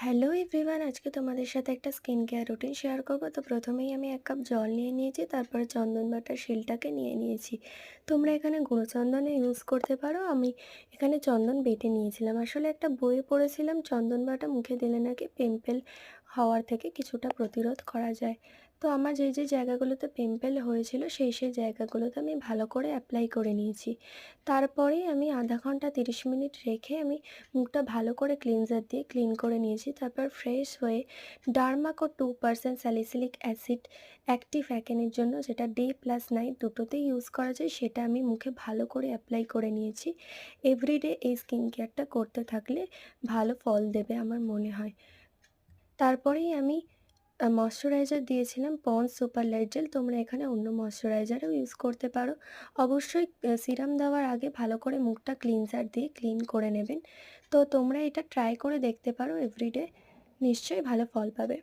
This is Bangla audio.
হ্যালো এভরিওয়ান, আজকে তোমাদের সাথে একটা স্কিন কেয়ার রুটিন শেয়ার করবো। তো প্রথমেই আমি 1 কাপ জল নিয়ে নিয়েছি, তারপরে চন্দন বাটার শিলটাকে নিয়ে নিয়েছি। তোমরা এখানে গুঁড়ো চন্দনও ইউজ করতে পারো। আমি এখানে চন্দন বেটে নিয়েছিলাম। আসলে একটা বইয়ে পড়েছিলাম চন্দন বাটা মুখে দিলে নাকি পিম্পল হওয়ার থেকে কিছুটা প্রতিরোধ করা যায়। তো আমার যে জায়গাগুলোতে পিম্পল হয়েছিল সেই জায়গাগুলোতে আমি ভালো করে অ্যাপ্লাই করে নিয়েছি। তারপরেই আমি আধা ঘন্টা 30 মিনিট রেখে আমি মুখটা ভালো করে ক্লিনজার দিয়ে ক্লিন করে নিয়েছি। তারপর ফ্রেশ হয়ে ডার্মাকো 2% স্যালিসিলিক অ্যাসিড অ্যাক্টিভ অ্যাকেনের জন্য, যেটা ডে প্লাস নাইট দুটোতেই ইউজ করা যায়, সেটা আমি মুখে ভালো করে অ্যাপ্লাই করে নিয়েছি। এভরিডে এই স্কিন কেয়ারটা করতে থাকলে ভালো ফল দেবে আমার মনে হয়। তারপরেই আমি ময়শ্চারাইজার দিয়েছিলাম পন্ডস সুপার লাইট জেল। তোমরা এখানে অন্য ময়শ্চারাইজারও ইউজ করতে পারো। অবশ্যই সিরাম দেওয়ার আগে ভালো করে মুখটা ক্লিনজার দিয়ে ক্লিন করে নেবেন। তো তোমরা এটা ট্রাই করে দেখতে পারো এভরিডে, নিশ্চয়ই ভালো ফল পাবে।